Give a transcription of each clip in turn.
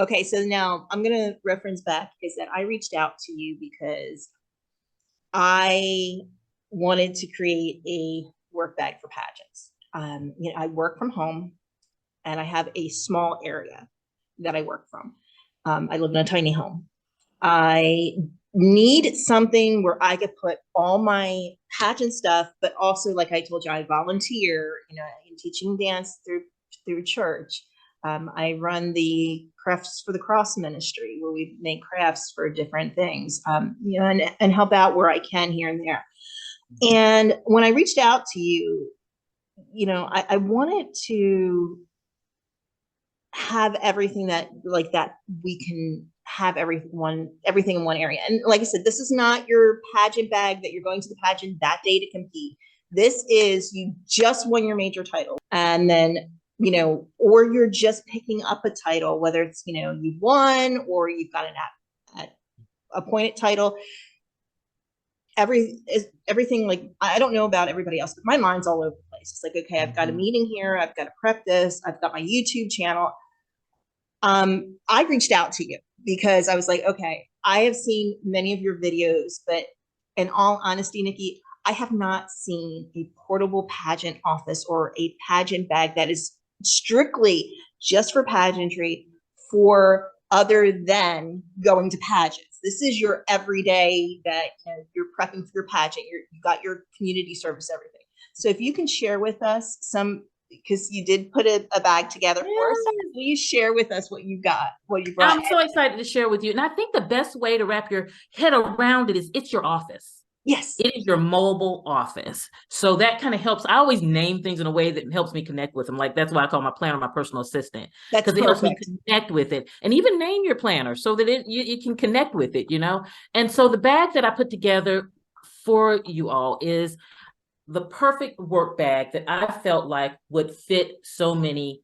Okay, so now I'm going to reference back is that I reached out to you because I wanted to create a work bag for pageants. I work from home and I have a small area that I work from. I live in a tiny home. I need something where I could put all my pageant stuff, but also, like I told you, I volunteer, in teaching dance through church. I run the Crafts for the Cross ministry where we make crafts for different things, and help out where I can here and there. And when I reached out to you, I wanted to have everything that we can have everything in one area. And like I said, this is not your pageant bag that you're going to the pageant that day to compete. This is you just won your major title. And then, or you're just picking up a title, whether it's, you won or you've got an appointed title. Everything, like, I don't know about everybody else, but my mind's all over the place. It's like, okay, I've got a meeting here. I've got to prep this. I've got my YouTube channel. I reached out to you because I was like, okay, I have seen many of your videos, but in all honesty, Nikki, I have not seen a portable pageant office or a pageant bag that is strictly just for pageantry for other than going to pageants. This is your everyday that you're prepping for your pageant. You've got your community service, everything. So if you can share with us some, because you did put a bag together for us. Will you share with us what you got, what you brought? I'm so excited to share with you. And I think the best way to wrap your head around it is it's your office. Yes. It is your mobile office. So that kind of helps. I always name things in a way that helps me connect with them. Like that's why I call my planner my personal assistant. Because it helps me connect with it. And even name your planner so that you can connect with it, And so the bag that I put together for you all is the perfect work bag that I felt like would fit so many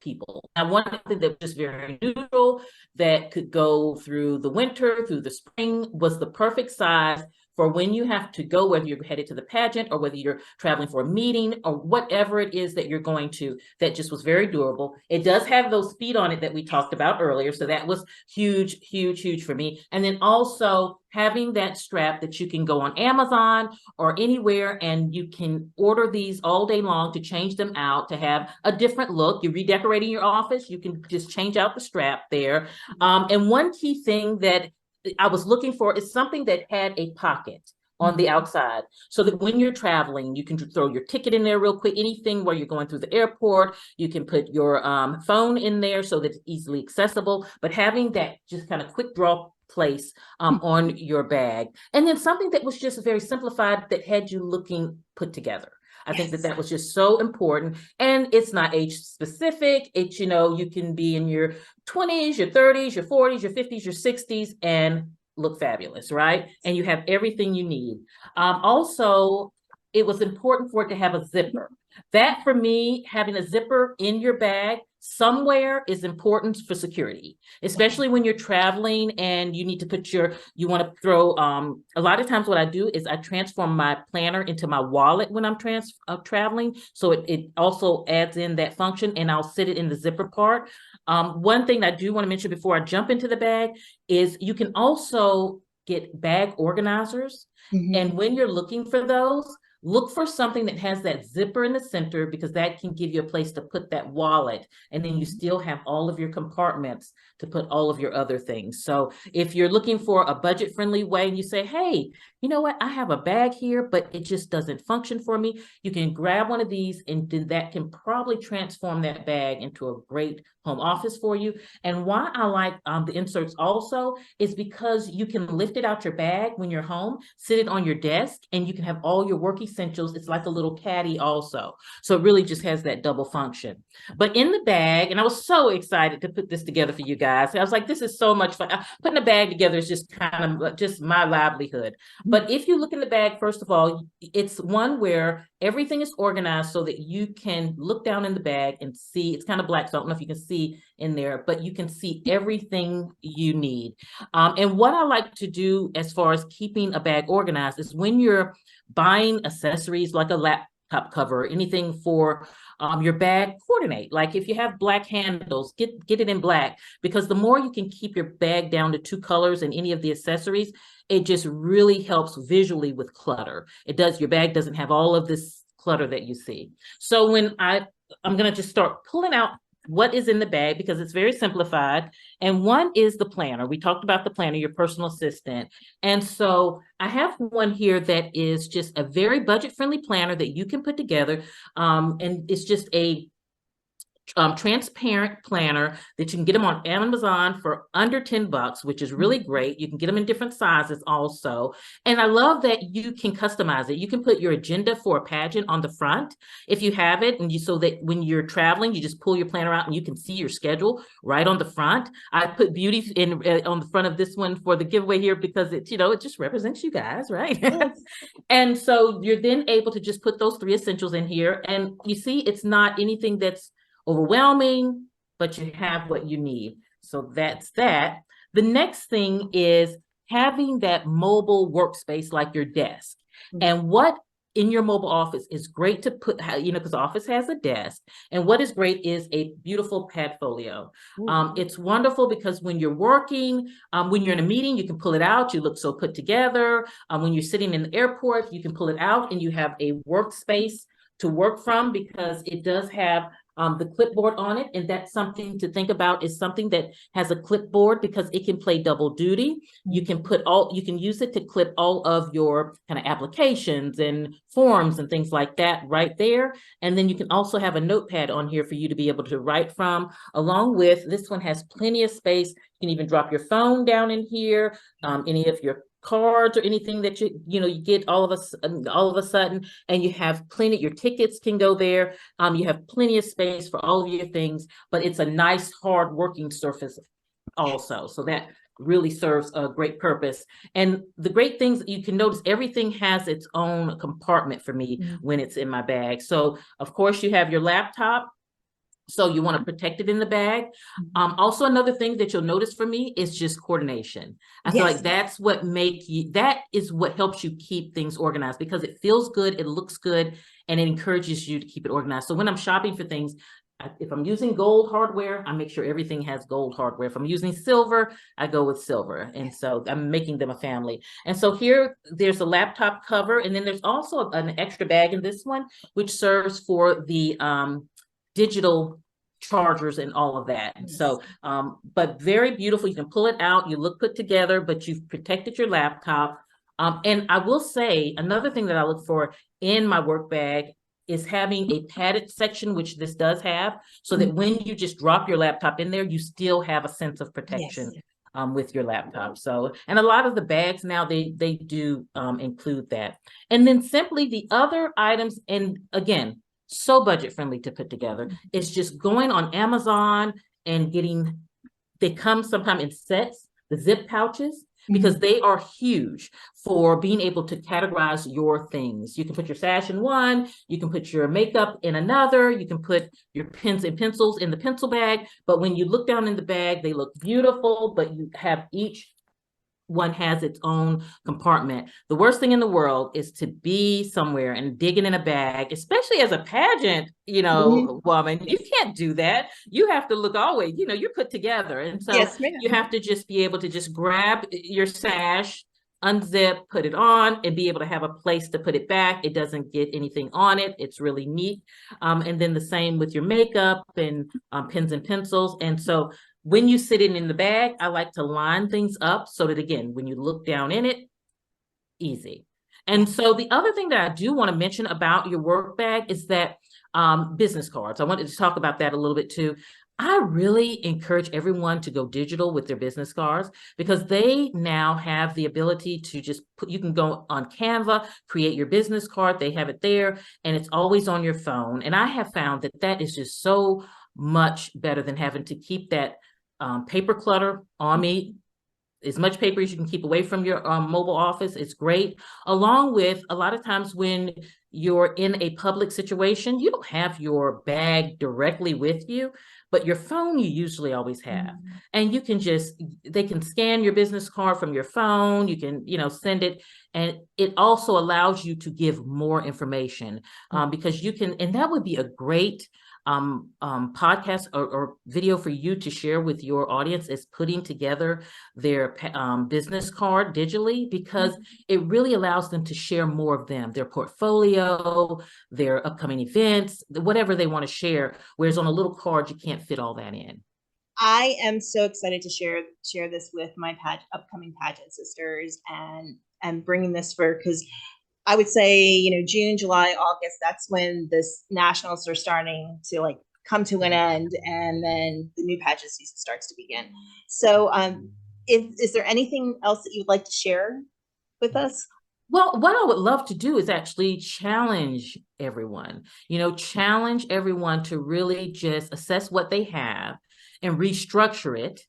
people. I wanted something that was just very neutral, that could go through the winter, through the spring, was the perfect size for when you have to go, whether you're headed to the pageant or whether you're traveling for a meeting or whatever it is that you're going to, that just was very durable. It does have those feet on it that we talked about earlier. So that was huge, huge, huge for me. And then also having that strap that you can go on Amazon or anywhere and you can order these all day long to change them out to have a different look. You're redecorating your office, you can just change out the strap there. And one key thing that I was looking for is something that had a pocket on the outside so that when you're traveling, you can throw your ticket in there real quick. Anything where you're going through the airport, you can put your phone in there so that it's easily accessible, but having that just kind of quick draw place on your bag. And then something that was just very simplified that had you looking put together. I think that was just so important. And it's not age specific. It's, you can be in your 20s, your 30s, your 40s, your 50s, your 60s, and look fabulous, right? And you have everything you need. Also, it was important for it to have a zipper. That, for me, having a zipper in your bag somewhere is important for security, especially when you're traveling and you need to put you want to throw, a lot of times what I do is I transform my planner into my wallet when I'm traveling. So it also adds in that function and I'll sit it in the zipper part. One thing I do want to mention before I jump into the bag is you can also get bag organizers. And when you're looking for those, look for something that has that zipper in the center because that can give you a place to put that wallet. And then you still have all of your compartments to put all of your other things. So if you're looking for a budget-friendly way and you say, hey, you know what, I have a bag here, but it just doesn't function for me, you can grab one of these and then that can probably transform that bag into a great home office for you. And why I like the inserts also is because you can lift it out your bag when you're home, sit it on your desk, and you can have all your work essentials. It's like a little caddy also. So it really just has that double function. But in the bag, and I was so excited to put this together for you guys. I was like, this is so much fun. Putting a bag together is just kind of just my livelihood. But if you look in the bag, first of all, it's one where everything is organized so that you can look down in the bag and see. It's kind of black, so I don't know if you can see in there, but you can see everything you need. And what I like to do as far as keeping a bag organized is when you're buying accessories like a laptop cover, anything for Your bag, coordinate. Like if you have black handles, get it in black, because the more you can keep your bag down to 2 colors and any of the accessories, it just really helps visually with clutter. It does, your bag doesn't have all of this clutter that you see. So when I'm going to just start pulling out what is in the bag, because it's very simplified. And one is the planner. We talked about the planner, your personal assistant. And so I have one here that is just a very budget-friendly planner that you can put together. And it's just a transparent planner that you can get them on Amazon for under $10, which is really great. You can get them in different sizes also. And I love that you can customize it. You can put your agenda for a pageant on the front if you have it, and so that when you're traveling, you just pull your planner out and you can see your schedule right on the front. I put beauty in on the front of this one for the giveaway here because it just represents you guys, right? Yes. And so you're then able to just put those 3 essentials in here, and you see it's not anything that's overwhelming, but you have what you need. So that's that. The next thing is having that mobile workspace like your desk. And what in your mobile office is great to put, because the office has a desk. And what is great is a beautiful Padfolio. It's wonderful because when you're working, when you're in a meeting, you can pull it out. You look so put together. When you're sitting in the airport, you can pull it out and you have a workspace to work from, because it does have the clipboard on it. And that's something to think about, is something that has a clipboard, because it can play double duty. You can use it to clip all of your kind of applications and forms and things like that right there. And then you can also have a notepad on here for you to be able to write from, along with this one has plenty of space. You can even drop your phone down in here, any of your cards or anything that you get all of a sudden, and you have plenty, your tickets can go there. You have plenty of space for all of your things, but it's a nice hard working surface also. So that really serves a great purpose. And the great things, you can notice everything has its own compartment for me when it's in my bag. So of course you have your laptop, so you want to protect it in the bag. Also, another thing that you'll notice for me is just coordination. I feel like that is what helps you keep things organized, because it feels good, it looks good, and it encourages you to keep it organized. So when I'm shopping for things, if I'm using gold hardware, I make sure everything has gold hardware. If I'm using silver, I go with silver. And so I'm making them a family. And so here, there's a laptop cover, and then there's also an extra bag in this one, which serves for the digital chargers and all of that. Yes. So, but very beautiful. You can pull it out, you look put together, but you've protected your laptop. And I will say, another thing that I look for in my work bag is having a padded section, which this does have, so that when you just drop your laptop in there, you still have a sense of protection. Yes. With your laptop. So, and a lot of the bags now, they do include that. And then simply the other items, and again, so budget friendly to put together. It's just going on Amazon and they come sometimes in sets, the zip pouches, because they are huge for being able to categorize your things. You can put your sash in one, you can put your makeup in another, you can put your pens and pencils in the pencil bag. But when you look down in the bag, they look beautiful, but you have each one has its own compartment. The worst thing in the world is to be somewhere and digging in a bag, especially as a pageant, woman. You can't do that. You have to look always, you're put together. And so you have to just be able to just grab your sash, unzip, put it on, and be able to have a place to put it back. It doesn't get anything on it. It's really neat. And then the same with your makeup and pens and pencils. And so when you sit in the bag, I like to line things up so that, again, when you look down in it, easy. And so the other thing that I do want to mention about your work bag is that business cards. I wanted to talk about that a little bit too. I really encourage everyone to go digital with their business cards, because they now have the ability to just you can go on Canva, create your business card. They have it there, and it's always on your phone. And I have found that is just so much better than having to keep that paper clutter on me as much paper as you can keep away from your mobile office. It's great. Along with a lot of times when you're in a public situation, you don't have your bag directly with you, but your phone you usually always have. And you can they can scan your business card from your phone. You can, send it. And it also allows you to give more information because you can, and that would be a great podcast or video for you to share with your audience is putting together their business card digitally, because it really allows them to share more of their portfolio, their upcoming events, whatever they want to share, whereas on a little card you can't fit all that in. I am so excited to share this with my upcoming pageant sisters and bringing this because I would say, June, July, August, that's when this nationals are starting to like come to an end, and then the new pageant season starts to begin. So is there anything else that you'd like to share with us? Well, what I would love to do is actually challenge everyone, challenge everyone to really just assess what they have and restructure it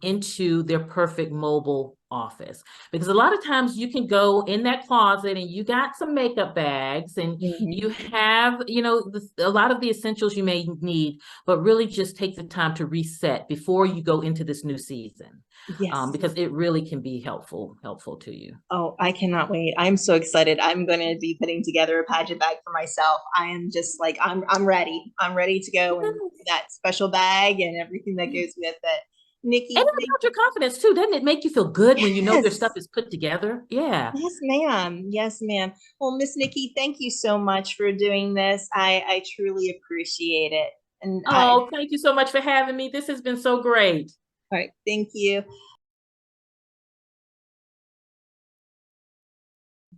into their perfect mobile office. Because a lot of times you can go in that closet and you got some makeup bags and you have, a lot of the essentials you may need, but really just take the time to reset before you go into this new season. Yes. Because it really can be helpful to you. Oh, I cannot wait. I'm so excited. I'm going to be putting together a pageant bag for myself. I am just like, I'm ready. I'm ready to go and that special bag and everything that goes with it. Nikki, and it about your confidence too, doesn't it? Make you feel good when you know your stuff is put together. Yeah. Yes, ma'am. Yes, ma'am. Well, Miss Nikki, thank you so much for doing this. I truly appreciate it. And thank you so much for having me. This has been so great. All right, thank you.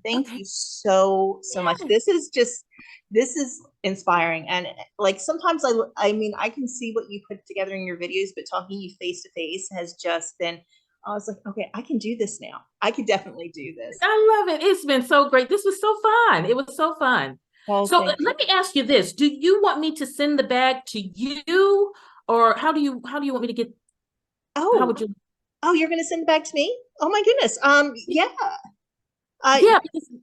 Thank you so much. This is inspiring. And like sometimes I mean, I can see what you put together in your videos, but talking to you face to face has just been, I was like, okay, I can do this now. I could definitely do this. I love it. It's been so great. This was so fun. It was so fun. Well, so let me ask you this. Do you want me to send the bag to you, or how do you want me to get, how would you? Oh, you're going to send it back to me? Oh my goodness.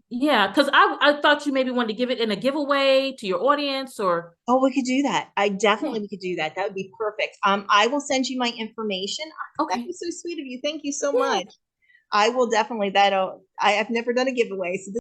Yeah. Because I thought you maybe wanted to give it in a giveaway to your audience, or we could do that. We could do that. That would be perfect. I will send you my information. Okay. That was so sweet of you. Thank you so much. I will definitely I have never done a giveaway, so this